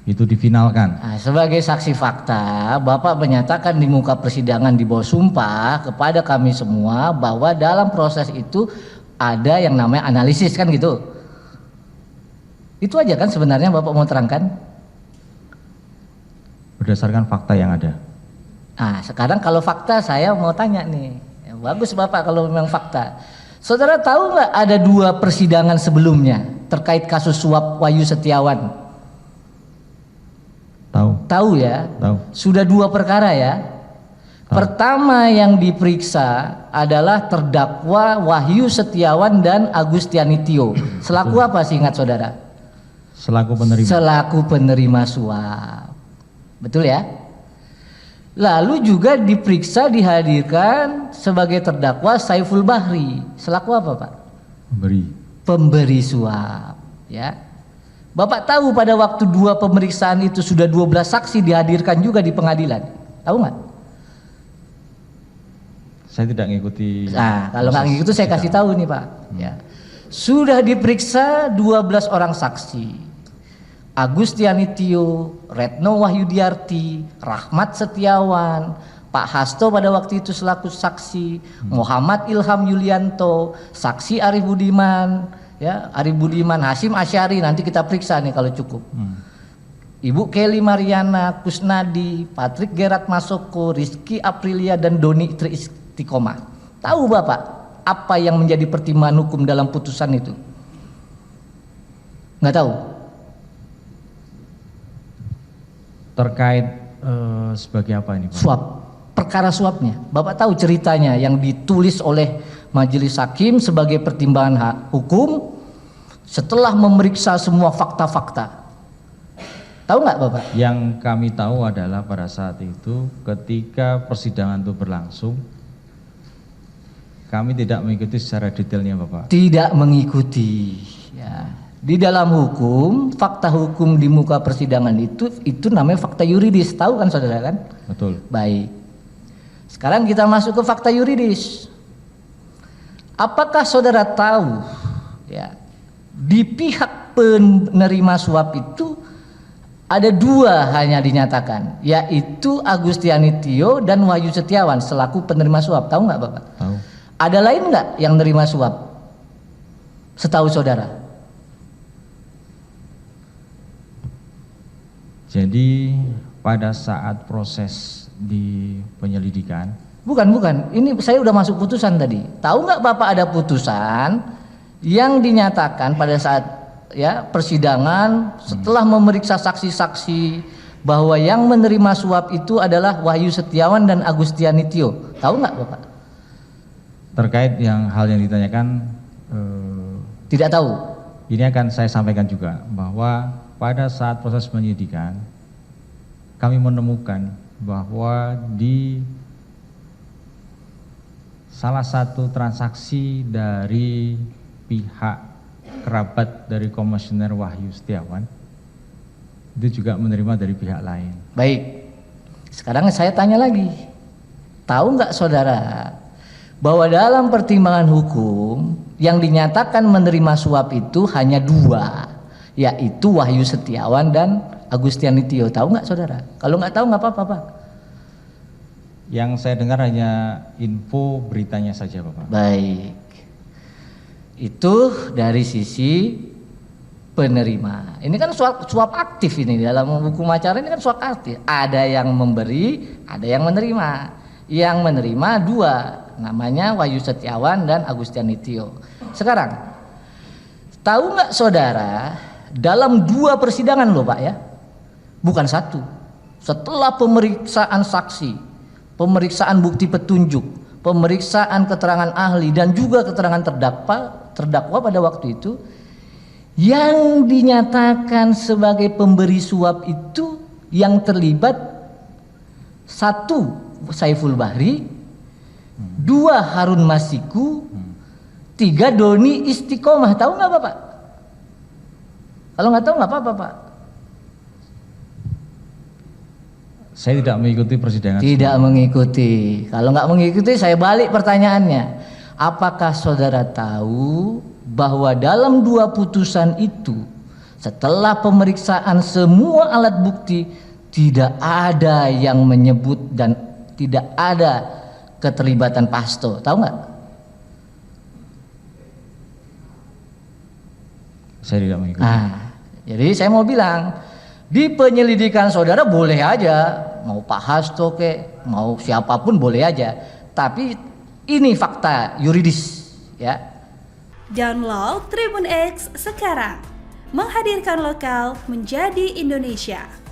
itu difinalkan. Nah, sebagai saksi fakta, Bapak menyatakan di muka persidangan di bawah sumpah kepada kami semua bahwa dalam proses itu ada yang namanya analisis, kan gitu. Itu aja kan sebenarnya Bapak mau terangkan? Berdasarkan fakta yang ada. Nah, sekarang kalau fakta saya mau tanya nih. Ya, bagus Bapak kalau memang fakta. Saudara tahu nggak ada 2 persidangan sebelumnya terkait kasus suap Wahyu Setiawan? Tahu. Tahu ya? Tahu. Sudah 2 perkara ya. Tahu. Pertama yang diperiksa adalah terdakwa Wahyu Setiawan dan Agustiani Tio. Selaku apa sih ingat saudara? Selaku penerima. Selaku penerima suap. Betul ya? Lalu juga diperiksa dihadirkan sebagai terdakwa Saiful Bahri. Selaku apa Pak? Pemberi suap. Ya. Bapak tahu pada waktu 2 pemeriksaan itu sudah 12 saksi dihadirkan juga di pengadilan. Tahu nggak? Saya tidak ngikuti. Nah, kalau nggak ngikuti saya kasih tahu nih Pak. Ya. Sudah diperiksa 12 orang saksi. Agustiani Tio, Retno Wahyudiarti, Rahmat Setiawan, Pak Hasto pada waktu itu selaku saksi, Muhammad Ilham Yulianto, saksi Arif Budiman, ya, Arif Budiman, Hasyim Asyari, nanti kita periksa nih kalau cukup. Ibu Kelly Mariana, Kusnadi, Patrick Gerat Masoko, Rizky Aprilia dan Doni Tri Istiqomah. Tahu Bapak apa yang menjadi pertimbangan hukum dalam putusan itu? Nggak tahu? Terkait sebagai apa ini Pak? Suap, perkara suapnya. Bapak tahu ceritanya yang ditulis oleh majelis hakim sebagai pertimbangan hukum setelah memeriksa semua fakta-fakta. Tahu nggak Bapak? Yang kami tahu adalah pada saat itu ketika persidangan itu berlangsung, kami tidak mengikuti secara detailnya Bapak. Tidak mengikuti. Ya. Di dalam hukum, fakta hukum di muka persidangan itu namanya fakta yuridis. Tahu kan saudara kan? Betul. Baik. Sekarang kita masuk ke fakta yuridis. Apakah saudara tahu ya, di pihak penerima suap itu ada 2 hanya dinyatakan, yaitu Agustiani Tio dan Wahyu Setiawan selaku penerima suap. Tahu nggak Bapak? Tahu. Ada lain nggak yang menerima suap? Setahu saudara? Jadi pada saat proses di penyelidikan. Bukan. Ini saya udah masuk putusan tadi. Tahu nggak Bapak ada putusan yang dinyatakan pada saat ya persidangan setelah memeriksa saksi-saksi bahwa yang menerima suap itu adalah Wahyu Setiawan dan Agustiani Tio. Tahu nggak Bapak? Terkait hal yang ditanyakan. Tidak tahu. Ini akan saya sampaikan juga bahwa pada saat proses penyidikan kami menemukan bahwa di salah satu transaksi dari pihak kerabat dari Komisioner Wahyu Setiawan itu juga menerima dari pihak lain. Baik, sekarang saya tanya lagi, tahu nggak saudara bahwa dalam pertimbangan hukum yang dinyatakan menerima suap itu hanya 2, yaitu Wahyu Setiawan dan Agustiani Tio. Tahu nggak saudara? Kalau nggak tahu nggak apa-apa Pak. Yang saya dengar hanya info beritanya saja Bapak. Baik, itu dari sisi penerima. Ini kan suap aktif ini dalam hukum acara ini kan suap aktif. Ada yang memberi, ada yang menerima. Yang menerima 2, namanya Wahyu Setiawan dan Agustiani Tio. Sekarang, tahu nggak saudara dalam 2 persidangan loh Pak ya, bukan 1. Setelah pemeriksaan saksi, pemeriksaan bukti petunjuk, pemeriksaan keterangan ahli dan juga keterangan terdakwa pada waktu itu, yang dinyatakan sebagai pemberi suap itu yang terlibat 1 Saiful Bahri, 2 Harun Masiku, 3 Doni Istiqomah. Tahu nggak Bapak? Kalau nggak tahu nggak apa-apa Pak. Saya tidak mengikuti persidangan. Tidak mengikuti. Kalau nggak mengikuti, saya balik pertanyaannya. Apakah saudara tahu bahwa dalam 2 putusan itu Setelah pemeriksaan semua alat bukti, tidak ada yang menyebut dan tidak ada keterlibatan Pak Hasto. Tahu nggak? Saya tidak mengikuti. Nah, jadi saya mau bilang, di penyelidikan saudara boleh aja, mau Pak Hasto ke, mau siapapun boleh aja. Tapi ini fakta yuridis, ya. Download Tribun X sekarang, menghadirkan lokal menjadi Indonesia.